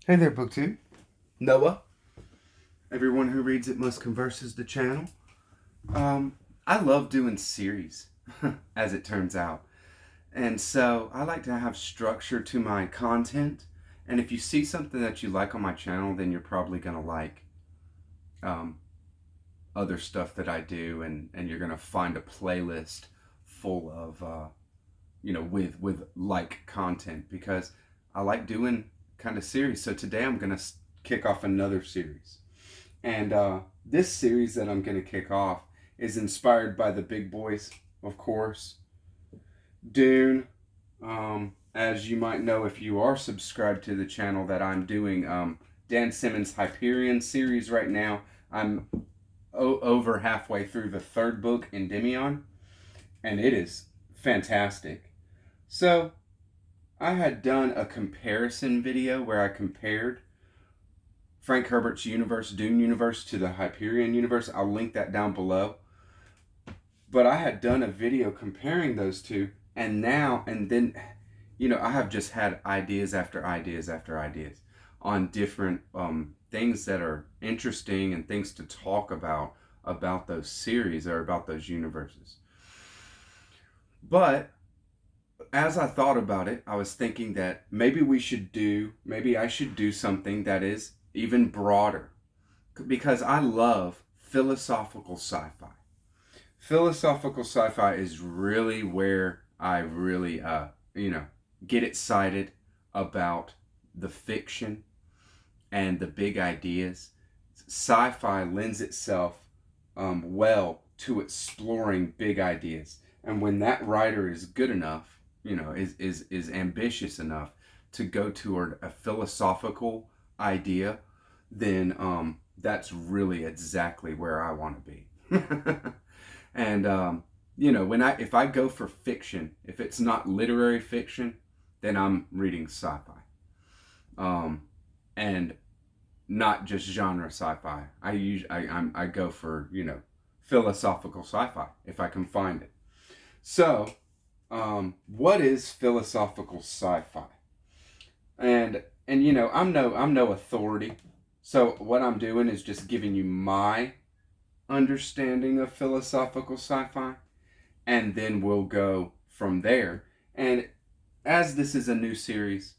Hey there, BookTube. Noah. Everyone who reads it must converses the channel. I love doing series, as it turns out. And so I like to have structure to my content. And if you see something that you like on my channel, then you're probably going to like um, other stuff that I do. And you're going to find a playlist full of, with like content, because I like doing kind of series. So today I'm going to kick off another series. And this series that I'm going to kick off is inspired by the big boys, of course. Dune, as you might know if you are subscribed to the channel, that I'm doing Dan Simmons' Hyperion series right now. I'm over halfway through the third book in Demiurge, and it is fantastic. So I had done a comparison video where I compared Frank Herbert's universe, Dune universe, to the Hyperion universe. I'll link that down below. But I had done a video comparing those two, and then, I have just had ideas after ideas after ideas on different things that are interesting and things to talk about those series or about those universes. But as I thought about it, I was thinking that maybe I should do something that is even broader, because I love philosophical sci-fi. Philosophical sci-fi is really where I really, get excited about the fiction and the big ideas. Sci-fi lends itself well to exploring big ideas, and when that writer is good enough, is ambitious enough to go toward a philosophical idea, then that's really exactly where I want to be. And if I go for fiction, if it's not literary fiction, then I'm reading sci-fi, and not just genre sci-fi. I go for philosophical sci-fi if I can find it. So, what is philosophical sci-fi? And I'm no authority. So what I'm doing is just giving you my understanding of philosophical sci-fi, and then we'll go from there. And as this is a new series,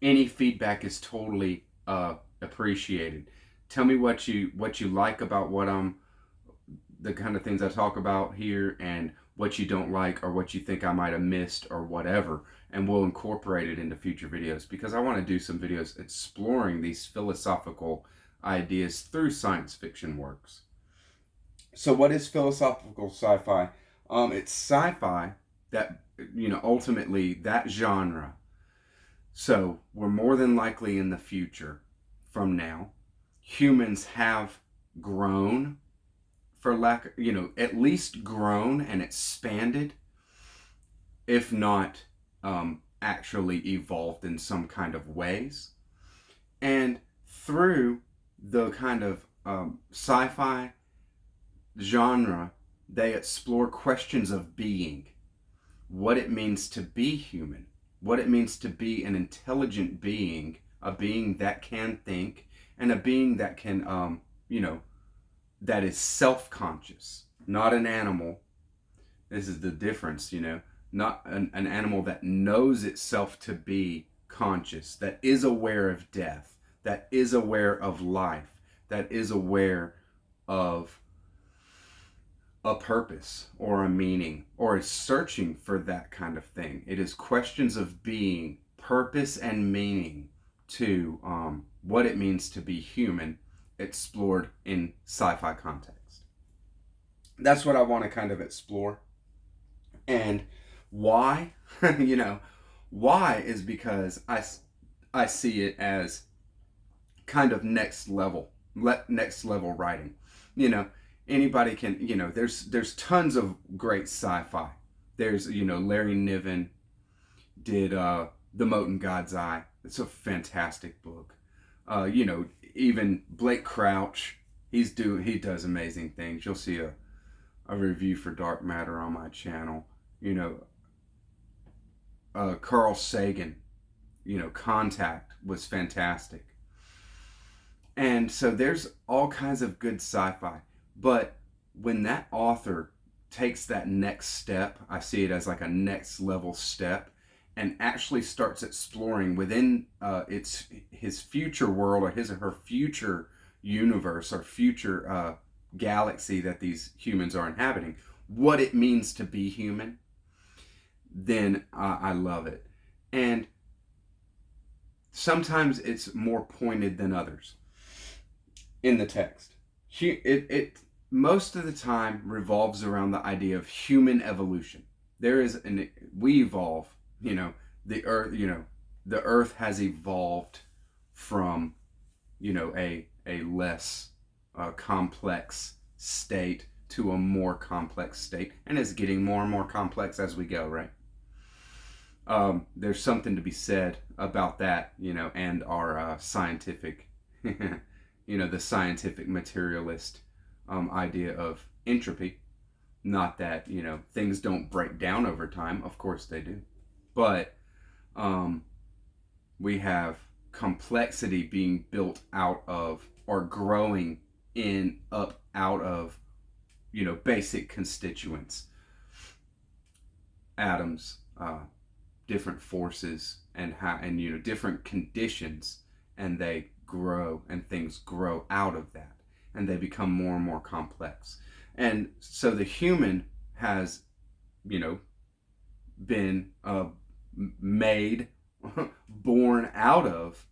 any feedback is totally appreciated. Tell me what you like about the kind of things I talk about here, and what you don't like, or what you think I might have missed, or whatever, and we'll incorporate it into future videos, because I want to do some videos exploring these philosophical ideas through science fiction works. So what is philosophical sci-fi? It's sci-fi that, ultimately that genre. So we're more than likely in the future from now. Humans have grown, for lack, at least grown and expanded, if not actually evolved in some kind of ways. And through the kind of sci-fi genre, they explore questions of being, what it means to be human, what it means to be an intelligent being, a being that can think, and a being that can, that is self-conscious, not an animal. This is the difference, not an animal that knows itself to be conscious, that is aware of death, that is aware of life, that is aware of a purpose or a meaning, or is searching for that kind of thing. It is questions of being, purpose, and meaning to what it means to be human, explored in sci-fi context. That's what I want to kind of explore. And why? Why is because I see it as kind of next level writing. Anybody can, there's tons of great sci-fi. There's, Larry Niven did The Mote in God's Eye. It's a fantastic book. Even Blake Crouch, he does amazing things. You'll see a review for Dark Matter on my channel. Carl Sagan, Contact was fantastic. And so there's all kinds of good sci-fi. But when that author takes that next step, I see it as like a next level step, and actually starts exploring within his future world, or his or her future universe, or future galaxy that these humans are inhabiting, what it means to be human, then I love it. And sometimes it's more pointed than others in the text. It most of the time revolves around the idea of human evolution. We evolve, the earth has evolved from, a less complex state to a more complex state, and it's getting more and more complex as we go, right? There's something to be said about that, and our scientific, the scientific materialist idea of entropy. Not that, things don't break down over time. Of course they do. But we have complexity being built out of, or growing out of, basic constituents, atoms, different forces, and different conditions, and they grow, and things grow out of that, and they become more and more complex. And so the human has, been made, born out of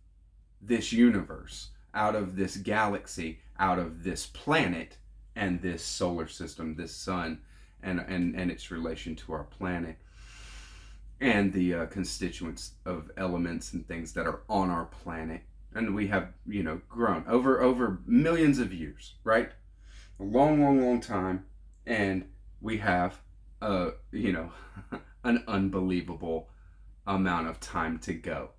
this universe, out of this galaxy, out of this planet, and this solar system, this sun, and its relation to our planet, and the constituents of elements and things that are on our planet. And we have, grown over millions of years, right? A long time. And we have, an unbelievable amount of time to go.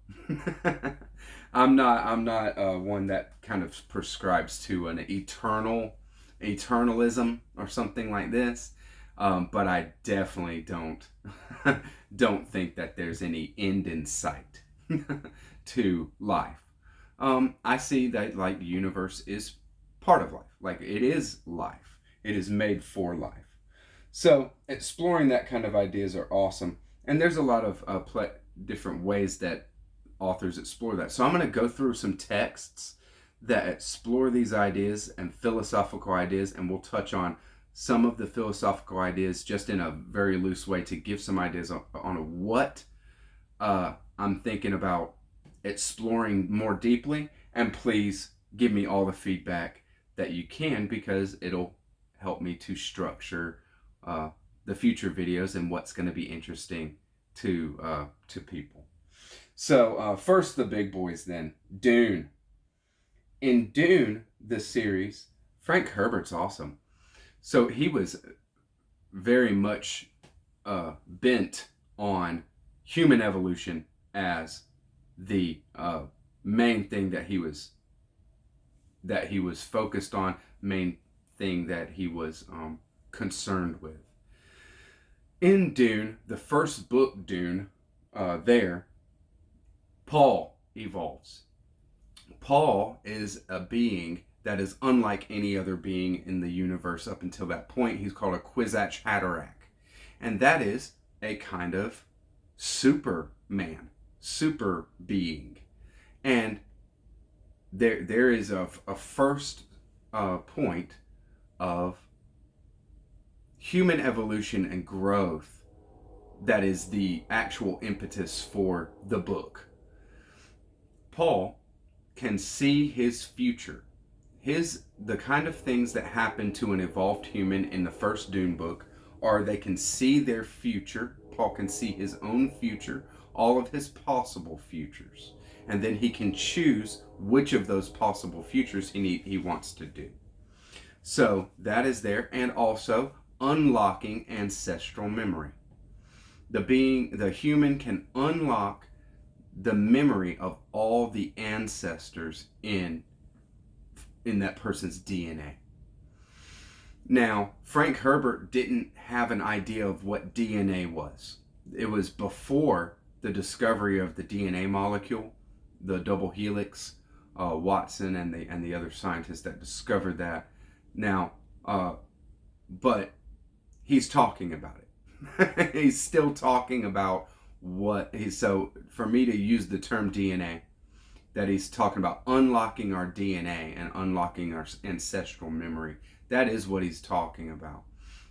I'm not one that kind of prescribes to an eternalism or something like this. But I definitely don't think that there's any end in sight to life. I see that, like, the universe is part of life. Like, it is life. It is made for life. So exploring that kind of ideas are awesome. And there's a lot of different ways that authors explore that. So I'm going to go through some texts that explore these ideas and philosophical ideas, and we'll touch on some of the philosophical ideas just in a very loose way to give some ideas on what I'm thinking about exploring more deeply. And please give me all the feedback that you can, because it'll help me to structure the future videos and what's going to be interesting to people. So first, the big boys then. Dune. In Dune, the series, Frank Herbert's awesome. So he was very much bent on human evolution as the main thing that he was focused on, main thing that he was concerned with. In Dune, the first book, Dune, Paul evolves. Paul is a being that is unlike any other being in the universe up until that point. He's called a Kwisatz Haderach. And that is a kind of Superman, super being. And there is a first point of human evolution and growth that is the actual impetus for the book. Paul can see his future. The kind of things that happen to an evolved human in the first Dune book are they can see their future. Paul can see his own future, all of his possible futures. And then he can choose which of those possible futures he wants to do. So that is there. And also unlocking ancestral memory. The human can unlock the memory of all the ancestors in that person's DNA. Now, Frank Herbert didn't have an idea of what DNA was. It was before the discovery of the DNA molecule, the double helix, Watson and the other scientists that discovered that. Now, but he's talking about it. He's still talking about what he's, so for me to use the term DNA, that he's talking about unlocking our DNA and unlocking our ancestral memory. That is what he's talking about.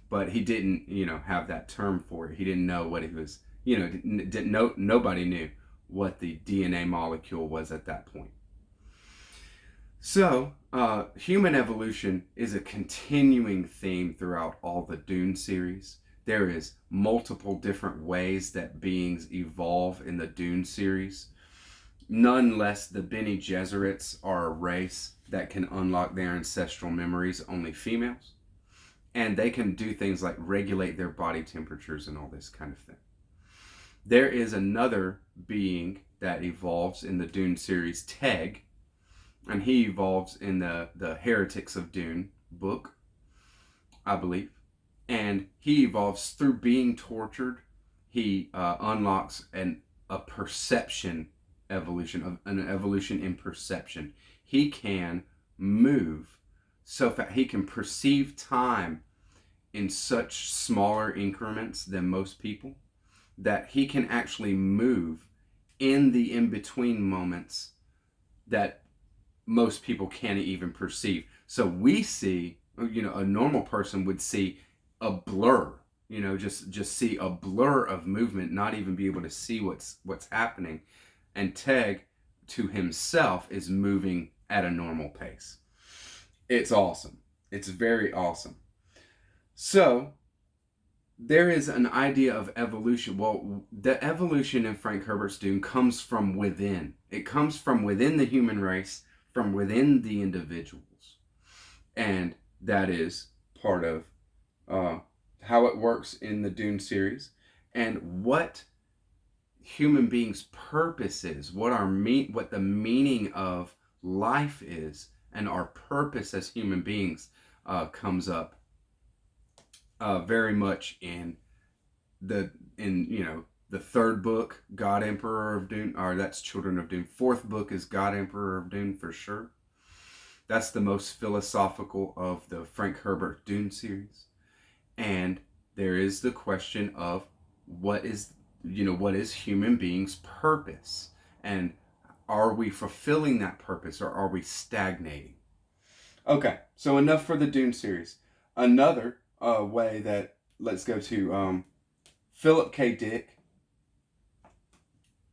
But he didn't, have that term for it. He didn't know what he was, didn't know, nobody knew what the DNA molecule was at that point. So, human evolution is a continuing theme throughout all the Dune series. There is multiple different ways that beings evolve in the Dune series. None less the Bene Gesserits are a race that can unlock their ancestral memories, only females. And they can do things like regulate their body temperatures and all this kind of thing. There is another being that evolves in the Dune series, Teg, and he evolves in the Heretics of Dune book, I believe. And he evolves through being tortured. He unlocks a perception evolution, an evolution in perception. He can move so fast. He can perceive time in such smaller increments than most people, that he can actually move in the in-between moments that most people can't even perceive. So we see, a normal person would see a blur, just see a blur of movement, not even be able to see what's happening. And Teg, to himself, is moving at a normal pace. It's awesome. It's very awesome. So, there is an idea of evolution. Well, the evolution in Frank Herbert's Dune comes from within. It comes from within the human race, from within the individuals. And that is part of how it works in the Dune series, and what human beings' purpose is, what the meaning of life is, and our purpose as human beings comes up very much in the third book, God Emperor of Dune, or that's Children of Dune. Fourth book is God Emperor of Dune for sure. That's the most philosophical of the Frank Herbert Dune series. And there is the question of what is human beings' purpose, and are we fulfilling that purpose, or are we stagnating? Okay, so enough for the Dune series. Another way that, let's go to Philip K. Dick.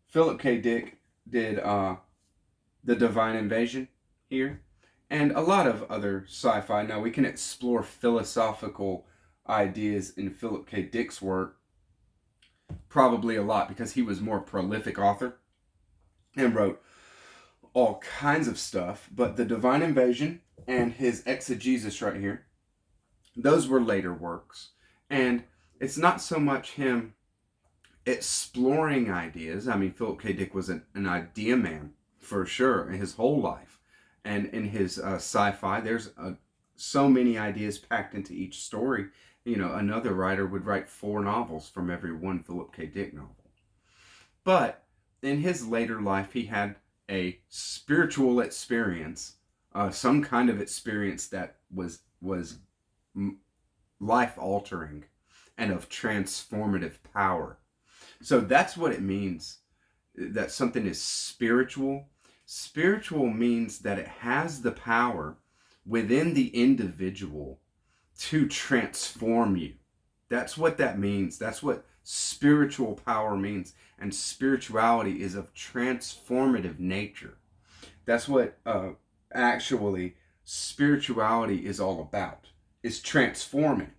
Philip K. Dick did The Divine Invasion here, and a lot of other sci-fi. Now we can explore philosophical ideas in Philip K. Dick's work probably a lot, because he was more prolific author and wrote all kinds of stuff. But The Divine Invasion and his Exegesis right here, those were later works. And it's not so much him exploring ideas. I mean, Philip K. Dick was an idea man for sure in his whole life. And in his sci-fi, there's so many ideas packed into each story. Another writer would write 4 novels from every one Philip K. Dick novel. But in his later life, he had a spiritual experience, some kind of experience that was life-altering and of transformative power. So that's what it means, that something is spiritual. Spiritual means that it has the power within the individual to transform you. That's what that means. That's what spiritual power means. And spirituality is of transformative nature. That's what actually spirituality is all about. It's transforming.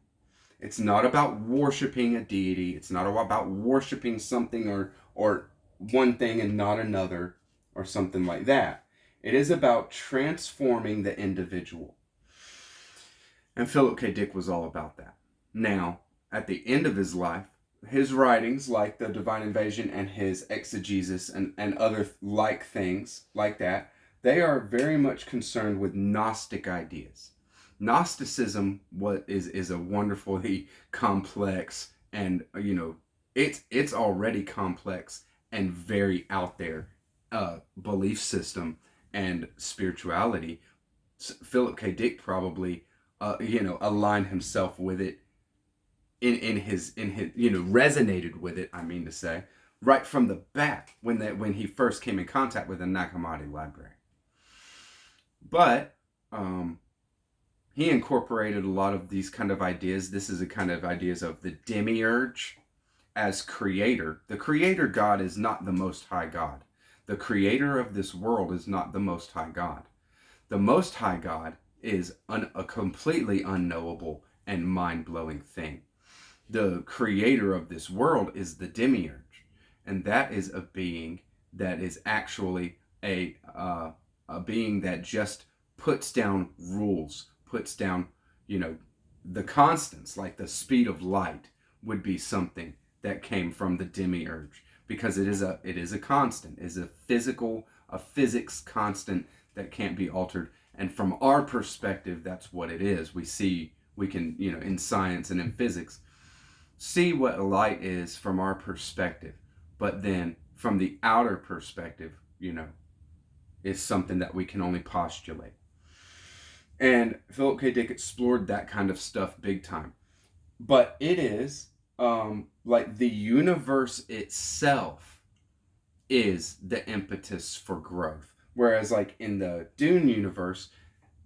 It's not about worshiping a deity. It's not about worshiping something or one thing and not another, or something like that. It is about transforming the individual. And Philip K. Dick was all about that. Now, at the end of his life, his writings, like The Divine Invasion and his Exegesis and other like things like that, they are very much concerned with Gnostic ideas. Gnosticism is a wonderfully complex, and it's already complex and very out there belief system and spirituality, Philip K. Dick probably, aligned himself with it in his, resonated with it, I mean to say, right from the bat when he first came in contact with the Nag Hammadi library. But he incorporated a lot of these kind of ideas. This is a kind of ideas of the Demiurge as creator. The creator God is not the Most High God. The creator of this world is not the Most High God. The Most High God is a completely unknowable and mind-blowing thing. The creator of this world is the Demiurge, and that is a being that is actually a being that just puts down rules, puts down, the constants, like the speed of light would be something that came from the Demiurge, because it is a constant, is a physics constant that can't be altered. And from our perspective, that's what it is. We can, in science and in physics, see what light is from our perspective. But then from the outer perspective, is something that we can only postulate. And Philip K. Dick explored that kind of stuff big time. But it is like the universe itself is the impetus for growth. Whereas like in the Dune universe,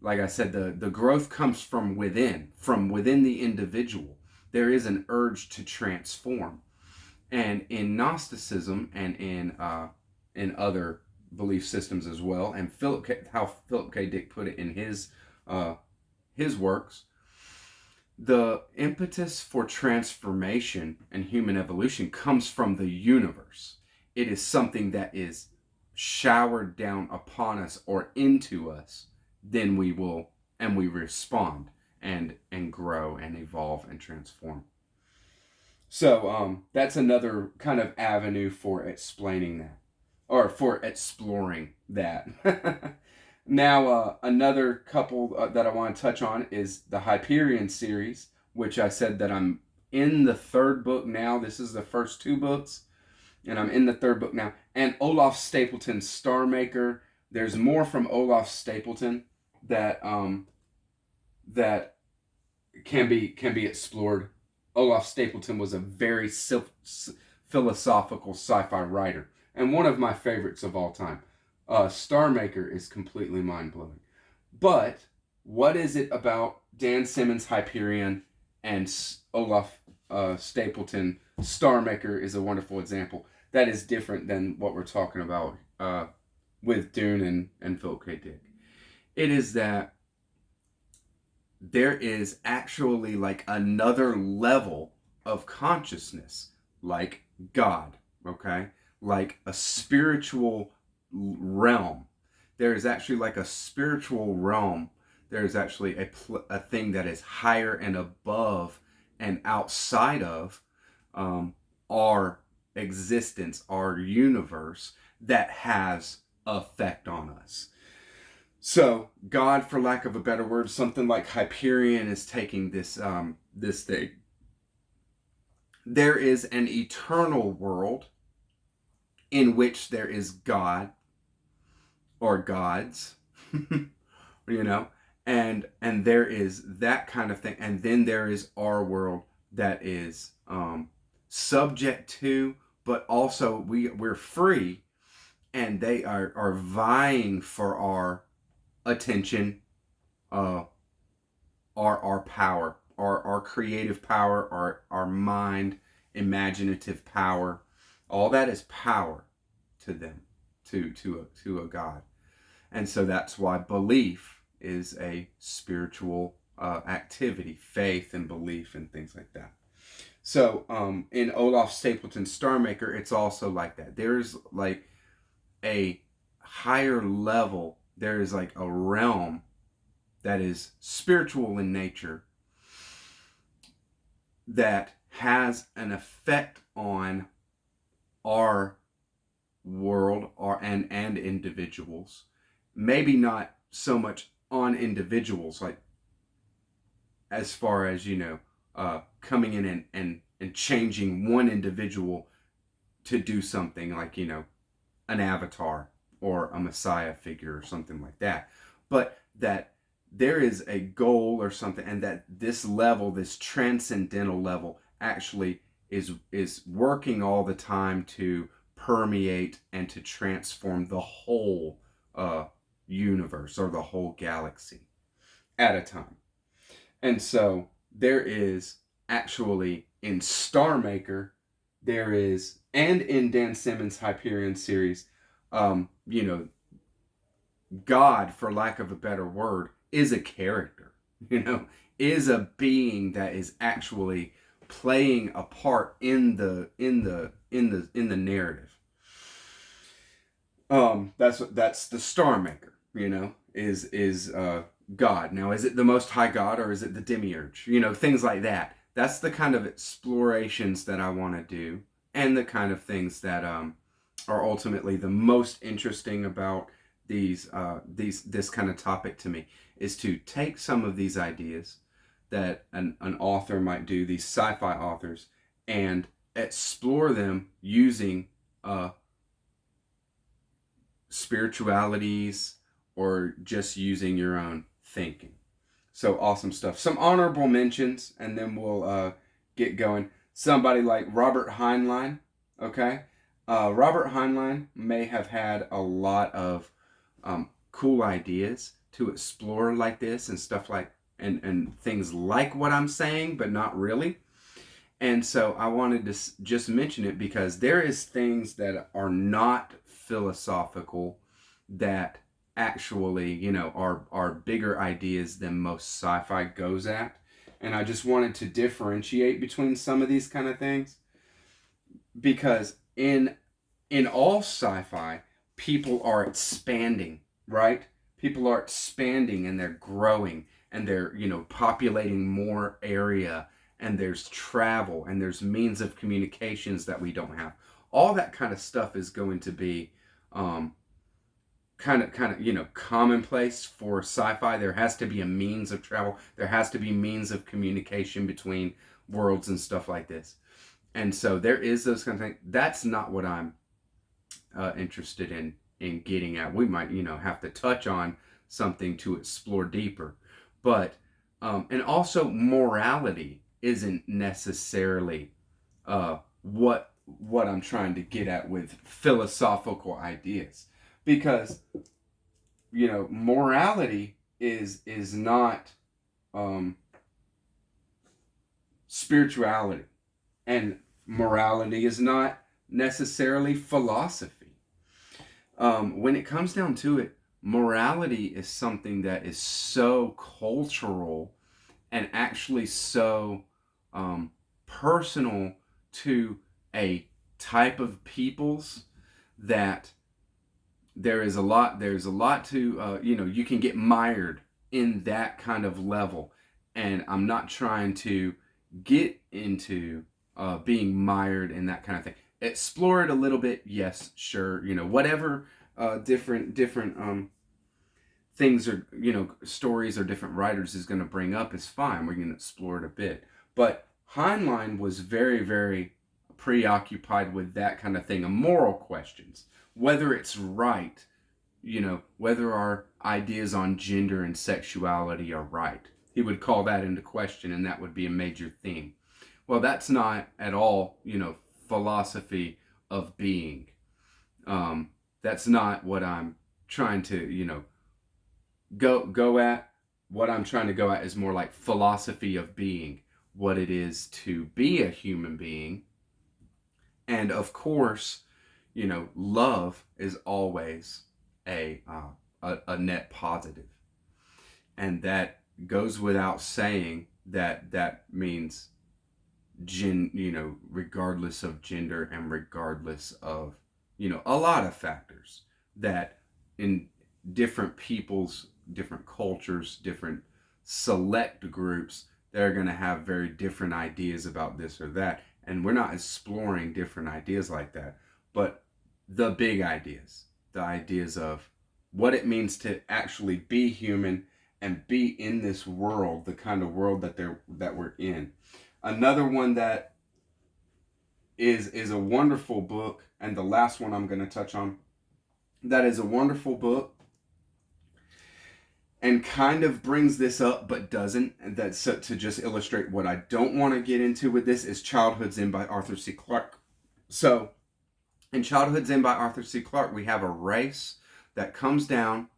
like I said, the growth comes from within the individual. There is an urge to transform. And in Gnosticism and in other belief systems as well, and how Philip K. Dick put it in his works, the impetus for transformation and human evolution comes from the universe. It is something that is showered down upon us or into us. Then we respond and grow and evolve and transform. So that's another kind of avenue for explaining that, or for exploring that. Now, another couple that I want to touch on is the Hyperion series, which I said that I'm in the third book now. This is the first two books, and I'm in the third book now. And Olaf Stapledon's StarMaker. There's more from Olaf Stapledon that that can be explored. Olaf Stapledon was a very philosophical sci-fi writer, and one of my favorites of all time. StarMaker is completely mind-blowing. But what is it about Dan Simmons' Hyperion and Olaf Stapledon StarMaker is a wonderful example that is different than what we're talking about with Dune and Philip K. Dick. It is that there is actually like another level of consciousness, like God, okay? Like a spiritual realm. There is actually like a spiritual realm. There is actually a thing that is higher and above and outside of our existence, our universe, that has effect on us. So God, for lack of a better word, something like Hyperion is taking this thing. There is an eternal world in which there is God or gods, and there is that kind of thing. And then there is our world that is subject to, but also we're free, and they are vying for our attention, our power, our creative power, our mind, imaginative power. All that is power to them, to a God. And so that's why belief is a spiritual activity, faith and belief and things like that. So in Olaf Stapledon's StarMaker, it's also like that. There's like a higher level. There is like a realm that is spiritual in nature that has an effect on our world and individuals. Maybe not so much on individuals, like as far as coming in and changing one individual to do something, like an avatar or a Messiah figure or something like that, but that there is a goal or something, and that this level, this transcendental level, actually is working all the time to permeate and to transform the whole universe or the whole galaxy at a time. And so there is actually in StarMaker, there is, and in Dan Simmons' Hyperion series, God, for lack of a better word, is a character, is a being that is actually playing a part in the narrative. That's the StarMaker, is God. Now, is it the Most High God or is it the Demiurge? Things like that. That's the kind of explorations that I want to do, and the kind of things that are ultimately the most interesting about this kind of topic to me, is to take some of these ideas that an author might do, these sci-fi authors, and explore them using spiritualities or just using your own thinking. So awesome stuff. Some honorable mentions, and then we'll get going. Somebody like Robert Heinlein, okay? Robert Heinlein may have had a lot of cool ideas to explore like this and stuff like, and things like what I'm saying, but not really. And so I wanted to just mention it because there is things that are not philosophical that actually, are bigger ideas than most sci-fi goes at. And I just wanted to differentiate between some of these kind of things, because in all sci-fi, people are expanding, right? People are expanding and they're growing and they're, populating more area, and there's travel and there's means of communications that we don't have. All that kind of stuff is going to be kind of commonplace for sci-fi. There has to be a means of travel. There has to be means of communication between worlds and stuff like this. And so there is those kind of things. That's not what I'm interested in getting at. We might, have to touch on something to explore deeper. But, and also morality isn't necessarily what I'm trying to get at with philosophical ideas. Because, morality is not spirituality. And morality is not necessarily philosophy. When it comes down to it, morality is something that is so cultural and actually so personal to a type of peoples that there's a lot to, you can get mired in that kind of level. And I'm not trying to get into being mired in that kind of thing. Explore it a little bit, yes, sure, whatever different things or, stories or different writers is going to bring up is fine. We're going to explore it a bit. But Heinlein was very, very preoccupied with that kind of thing, and moral questions. Whether it's right, whether our ideas on gender and sexuality are right. He would call that into question, and that would be a major theme. Well, that's not at all, philosophy of being. That's not what I'm trying to, go at. What I'm trying to go at is more like philosophy of being, what it is to be a human being. And of course, love is always a net positive. And that goes without saying that means, regardless of gender and regardless of, a lot of factors that in different peoples, different cultures, different select groups, they're going to have very different ideas about this or that. And we're not exploring different ideas like that, but the big ideas, the ideas of what it means to actually be human and be in this world, the kind of world that we're in. Another one that is a wonderful book, and the last one I'm going to touch on, that is a wonderful book, and kind of brings this up but doesn't. And that's to just illustrate what I don't want to get into with this is Childhood's End by Arthur C. Clarke. So in Childhood's End by Arthur C. Clarke, we have a race that comes down,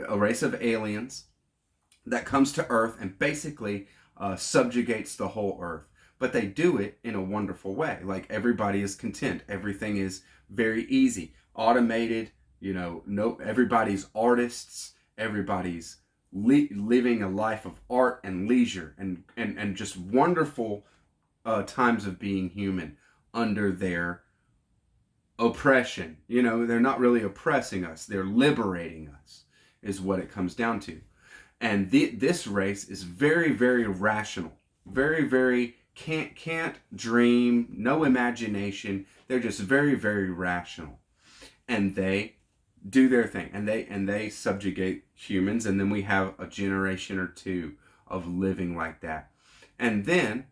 a race of aliens that comes to Earth and basically subjugates the whole Earth. But they do it in a wonderful way. Like, everybody is content. Everything is very easy, automated. No, everybody's artists. Everybody's living a life of art and leisure and just wonderful times of being human under their oppression. They're not really oppressing us. They're liberating us, is what it comes down to. And this race is very, very rational. Very, very can't dream, no imagination. They're just very, very rational. And they do their thing, and they subjugate humans, and then we have a generation or two of living like that. And then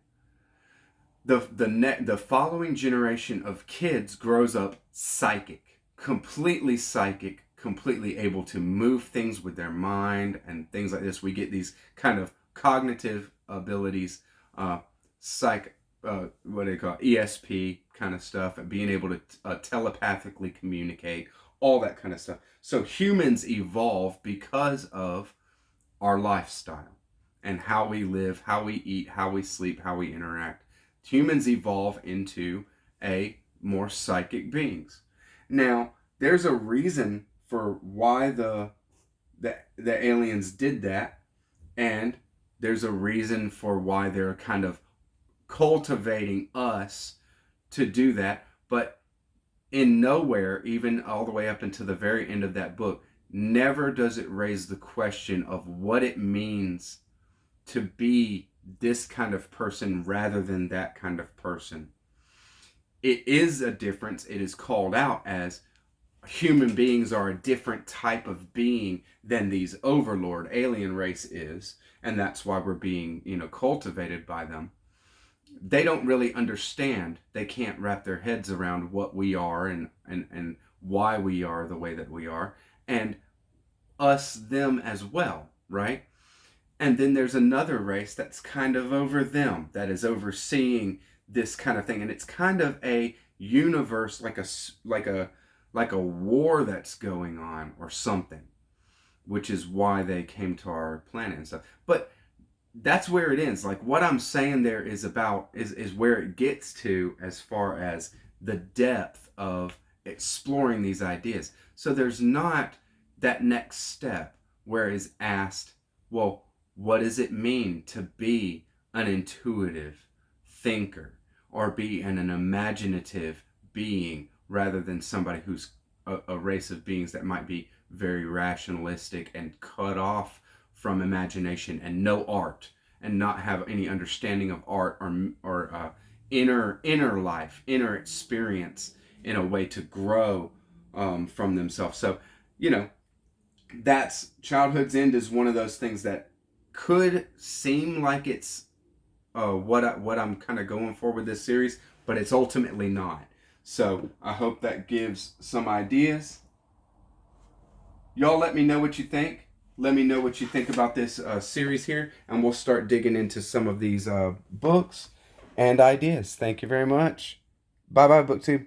the following generation of kids grows up psychic, completely able to move things with their mind and things like this. We get these kind of cognitive abilities, what do they call it? ESP kind of stuff, and being able to telepathically communicate, all that kind of stuff. So humans evolve because of our lifestyle and how we live, how we eat, how we sleep, how we interact. Humans evolve into a more psychic beings. Now, there's a reason for why the aliens did that, and there's a reason for why they're kind of cultivating us to do that. But in nowhere, even all the way up into the very end of that book, never does it raise the question of what it means to be this kind of person rather than that kind of person. It is a difference. It is called out as human beings are a different type of being than these overlord alien race is, and that's why we're being, cultivated by them. They don't really understand. They can't wrap their heads around what we are and why we are the way that we are, and us, them as well, right? And then there's another race that's kind of over them, that is overseeing this kind of thing, and it's kind of a universe, like a war that's going on or something, which is why they came to our planet and stuff. But that's where it ends. Like, what I'm saying there is where it gets to as far as the depth of exploring these ideas. So there's not that next step where it is asked, well, what does it mean to be an intuitive thinker or be an imaginative being rather than somebody who's a race of beings that might be very rationalistic and cut off from imagination and no art and not have any understanding of art or inner life, inner experience in a way to grow from themselves. So, that's Childhood's End is one of those things that could seem like it's what I'm kind of going for with this series, but it's ultimately not. So I hope that gives some ideas. Y'all let me know what you think. Let me know what you think about this series here, and we'll start digging into some of these books and ideas. Thank you very much. Bye-bye, BookTube.